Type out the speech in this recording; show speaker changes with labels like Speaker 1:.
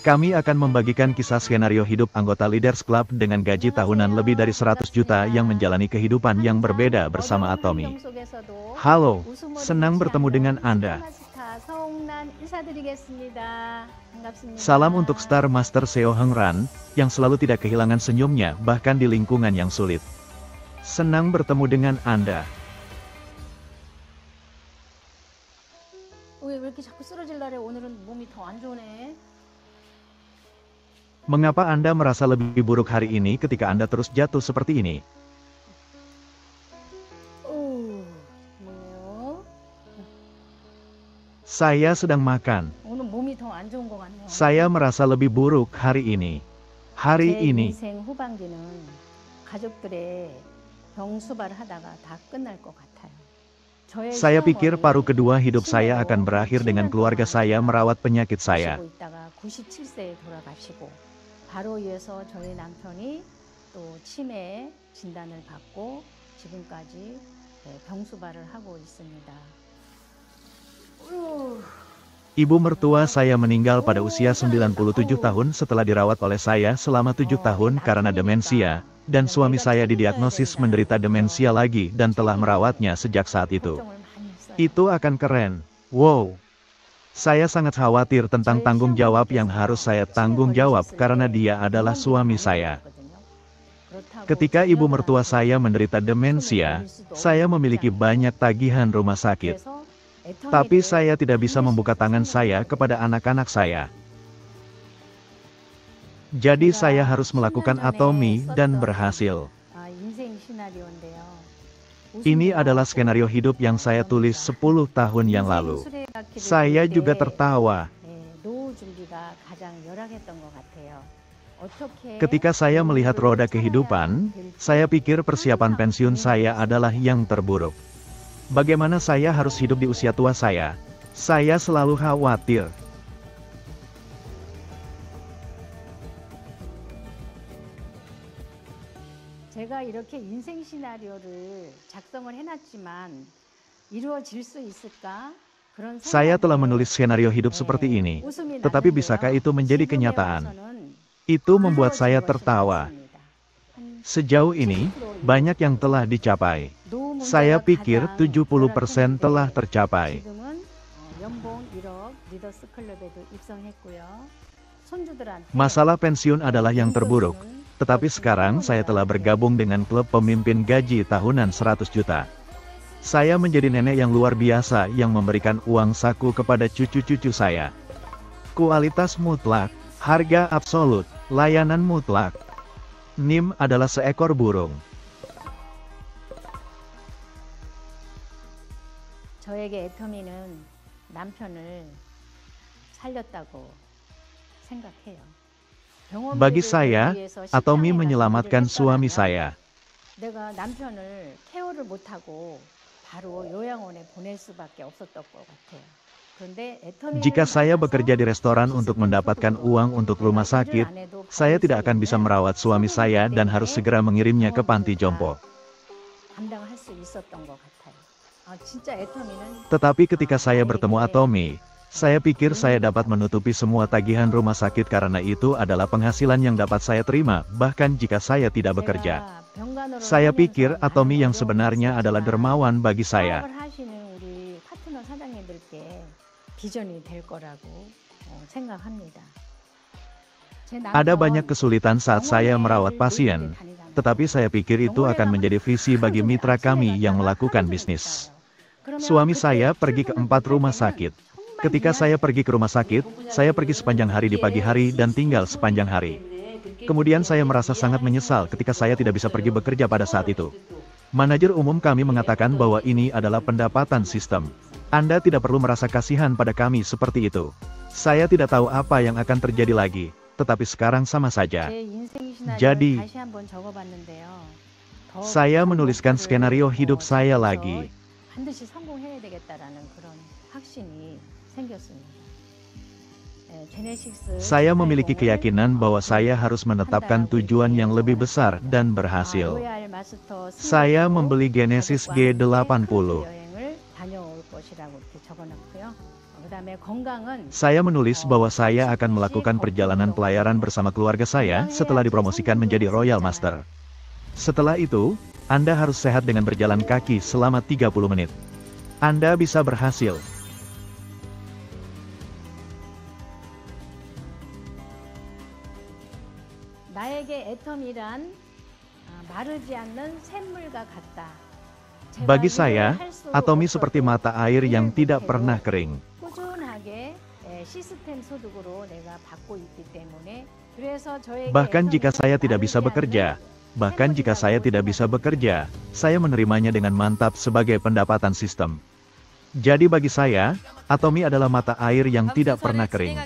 Speaker 1: Kami akan membagikan kisah skenario hidup anggota Leaders Club dengan gaji tahunan lebih dari 100 juta yang menjalani kehidupan yang berbeda bersama Atomy. Halo, senang bertemu dengan Anda. Salam untuk Star Master Seo Heng Ran, yang selalu tidak kehilangan senyumnya bahkan di lingkungan yang sulit. Senang bertemu dengan Anda. Mengapa Anda merasa lebih buruk hari ini ketika Anda terus jatuh seperti ini? Saya sedang makan. Saya merasa lebih buruk hari ini. Hari ini. Saya pikir paruh kedua hidup saya akan berakhir dengan keluarga saya merawat penyakit saya. Ibu mertua saya meninggal pada usia 97 tahun setelah dirawat oleh saya selama 7 tahun karena demensia, dan suami saya didiagnosis menderita demensia lagi dan telah merawatnya sejak saat itu. Itu akan keren. Wow. Saya sangat khawatir tentang tanggung jawab yang harus saya tanggung jawab karena dia adalah suami saya. Ketika ibu mertua saya menderita demensia, saya memiliki banyak tagihan rumah sakit. Tapi saya tidak bisa membuka tangan saya kepada anak-anak saya. Jadi saya harus melakukan Atomy dan berhasil. Ini adalah skenario hidup yang saya tulis 10 tahun yang lalu. Saya juga tertawa. Ketika saya melihat roda kehidupan, saya pikir persiapan pensiun saya adalah yang terburuk. Bagaimana saya harus hidup di usia tua saya? Saya selalu khawatir.
Speaker 2: 제가 이렇게 인생 시나리오를 작성을 해놨지만 이루어질 수 있을까?
Speaker 1: Saya telah menulis skenario hidup seperti ini, tetapi bisakah itu menjadi kenyataan? Itu membuat saya tertawa. Sejauh ini, banyak yang telah dicapai. Saya pikir 70% telah tercapai. Masalah pensiun adalah yang terburuk. Tetapi sekarang saya telah bergabung dengan klub pemimpin gaji tahunan 100 juta. Saya menjadi nenek yang luar biasa yang memberikan uang saku kepada cucu-cucu saya. Kualitas mutlak, harga absolut, layanan mutlak. Nim adalah seekor burung.
Speaker 2: 저에게 애터미는 남편을 살렸다고 생각해요.
Speaker 1: Bagi saya, Atomy menyelamatkan suami saya. Jika saya bekerja di restoran untuk mendapatkan uang untuk rumah sakit, saya tidak akan bisa merawat suami saya dan harus segera mengirimnya ke panti jompo. Tetapi ketika saya bertemu Atomy, saya pikir saya dapat menutupi semua tagihan rumah sakit karena itu adalah penghasilan yang dapat saya terima, bahkan jika saya tidak bekerja. Saya pikir Atomy yang sebenarnya adalah dermawan bagi saya. Ada banyak kesulitan saat saya merawat pasien, tetapi saya pikir itu akan menjadi visi bagi mitra kami yang melakukan bisnis. Suami saya pergi ke 4 rumah sakit. Ketika saya pergi ke rumah sakit, saya pergi sepanjang hari di pagi hari dan tinggal sepanjang hari. Kemudian saya merasa sangat menyesal ketika saya tidak bisa pergi bekerja pada saat itu. Manajer umum kami mengatakan bahwa ini adalah pendapatan sistem. Anda tidak perlu merasa kasihan pada kami seperti itu. Saya tidak tahu apa yang akan terjadi lagi, tetapi sekarang sama saja. Jadi, saya menuliskan skenario hidup saya lagi. Saya memiliki keyakinan bahwa saya harus menetapkan tujuan yang lebih besar dan berhasil. Saya membeli Genesis G80.
Speaker 2: 그다음에 건강은
Speaker 1: Saya menulis bahwa saya akan melakukan perjalanan pelayaran bersama keluarga saya setelah dipromosikan menjadi Royal Master. Setelah itu, Anda harus sehat dengan berjalan kaki selama 30 menit. Anda bisa berhasil.
Speaker 2: 나에게 애텀이란 마르지 않는 샘물과 같다.
Speaker 1: Bagi saya, Atomi seperti mata air yang tidak pernah kering.
Speaker 2: 꾸준하게 시스템 소득으로 내가 받고 있기 때문에 그래서 저에게
Speaker 1: Bahkan jika
Speaker 2: 애텀이란
Speaker 1: saya tidak bisa
Speaker 2: 마르지
Speaker 1: bekerja, saya menerimanya dengan mantap sebagai pendapatan sistem. Jadi bagi saya, Atomi adalah mata air yang tidak pernah kering.